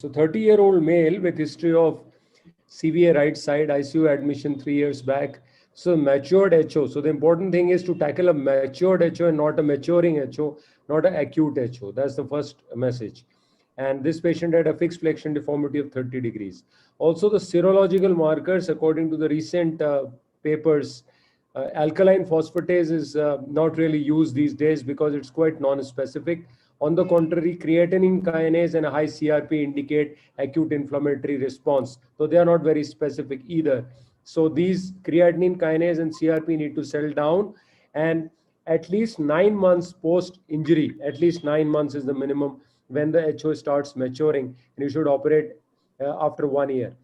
So 30-year-old male with history of severe right side ICU admission 3 years back. So matured HO. So the important thing is to tackle a matured HO and not a maturing HO, not an acute HO. That's the first message. And this patient had a fixed flexion deformity of 30 degrees. Also the serological markers, according to the recent papers, alkaline phosphatase is not really used these days because it's quite non-specific. On the contrary, creatinine kinase and a high CRP indicate acute inflammatory response, though they are not very specific either. So these creatinine kinase and CRP need to settle down, and at least 9 months post injury, at least 9 months is the minimum when the HO starts maturing, and you should operate after 1 year.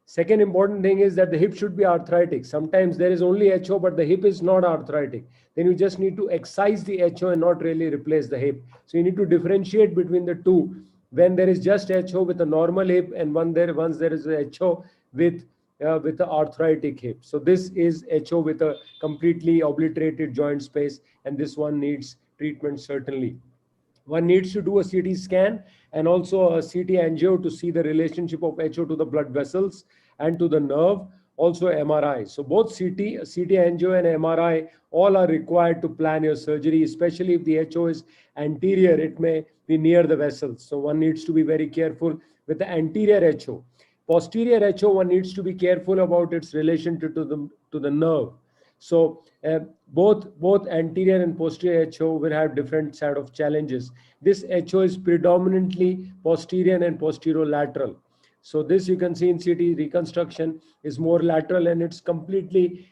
Second important thing is that the hip should be arthritic. Sometimes there is only HO, but the hip is not arthritic. Then you just need to excise the HO and not really replace the hip. So you need to differentiate between the two. When there is just HO with a normal hip, and once there is a HO with the arthritic hip. So this is HO with a completely obliterated joint space, and this one needs treatment certainly. One needs to do a CT scan and also a CT angio to see the relationship of HO to the blood vessels and to the nerve, also MRI. So both CT angio and MRI all are required to plan your surgery, especially if the HO is anterior, it may be near the vessels. So one needs to be very careful with the anterior HO. Posterior HO, one needs to be careful about its relation to the nerve. So both anterior and posterior HO will have different set of challenges. This HO is predominantly posterior and posterolateral. So this you can see in CT reconstruction is more lateral, and it's completely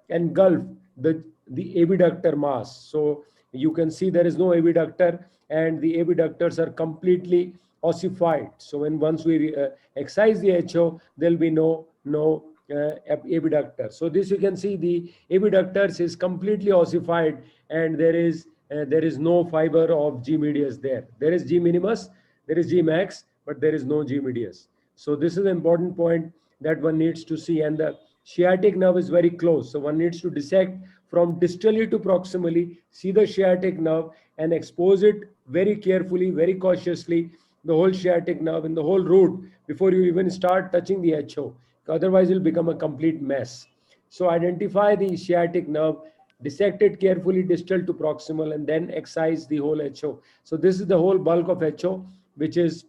engulfed the abductor mass. So you can see there is no abductor, and the abductors are completely ossified. So when once we excise the HO, there'll be no abductor. So this you can see the abductors is completely ossified, and there is no fiber of G medius there. There is G minimus, there is G max, but there is no G medius. So this is an important point that one needs to see, and the sciatic nerve is very close. So one needs to dissect from distally to proximally, see the sciatic nerve and expose it very carefully, very cautiously, the whole sciatic nerve and the whole root before you even start touching the HO. Otherwise, it will become a complete mess. So identify the sciatic nerve, dissect it carefully distal to proximal, and then excise the whole HO. So this is the whole bulk of HO, which is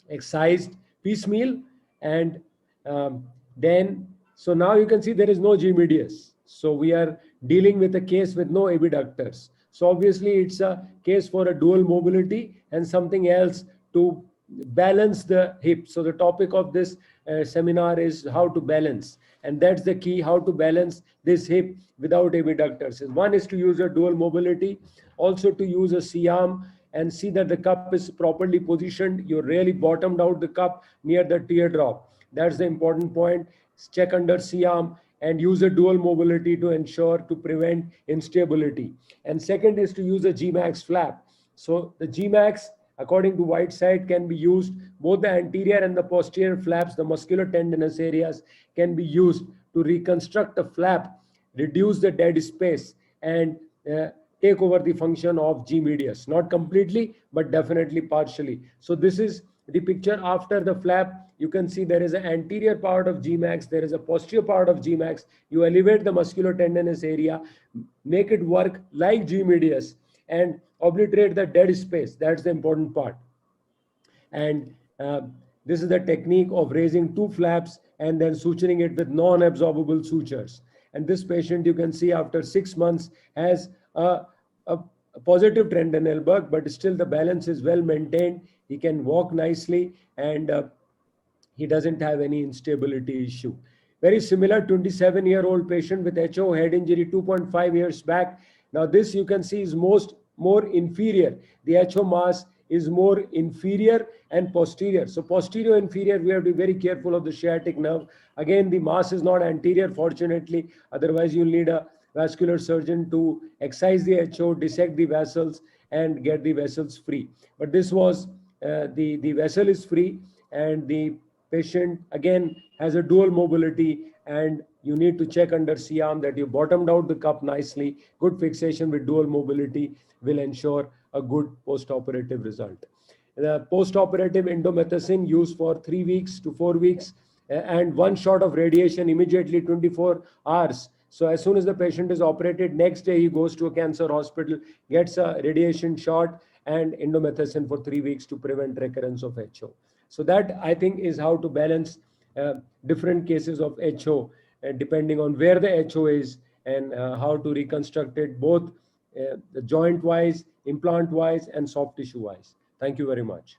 excised piecemeal. And so now you can see there is no G medius. So we are dealing with a case with no abductors. So obviously it's a case for a dual mobility and something else to balance the hip. So the topic of this seminar is how to balance, and that's the key, how to balance this hip without abductors. One is to use a dual mobility, also to use a C-arm and see that the cup is properly positioned. You really bottomed out the cup near the teardrop. That's the important point. Check under C-arm and use a dual mobility to ensure to prevent instability. And second is to use a G-max flap. So the G-max, according to Whiteside, can be used, both the anterior and the posterior flaps, the musculotendinous areas can be used to reconstruct a flap, reduce the dead space, and take over the function of G medius. Not completely, but definitely partially. So this is the picture after the flap. You can see there is an anterior part of G-max, there is a posterior part of G-max. You elevate the musculotendinous area, make it work like G medius, and obliterate the dead space. That's the important part. And this is the technique of raising two flaps and then suturing it with non-absorbable sutures. And this patient, you can see after 6 months, has a positive trend in Elberg, but still the balance is well maintained. He can walk nicely, and he doesn't have any instability issue. Very similar 27-year-old patient with HO head injury 2.5 years back. Now this you can see is more inferior. The HO mass is more inferior and posterior. So posterior inferior, we have to be very careful of the sciatic nerve. Again, the mass is not anterior, fortunately. Otherwise, you'll need a vascular surgeon to excise the HO, dissect the vessels, and get the vessels free. But this was, the vessel is free, and the patient again has a dual mobility, and you need to check under C-arm that you bottomed out the cup nicely. Good fixation with dual mobility will ensure a good post-operative result. The post-operative indomethacin used for 3 weeks to 4 weeks, and one shot of radiation immediately 24 hours. So as soon as the patient is operated, next day he goes to a cancer hospital, gets a radiation shot and indomethacin for 3 weeks to prevent recurrence of HO. So that, I think, is how to balance different cases of HO, depending on where the HO is, and how to reconstruct it, both the joint wise, implant wise, and soft tissue wise. Thank you very much.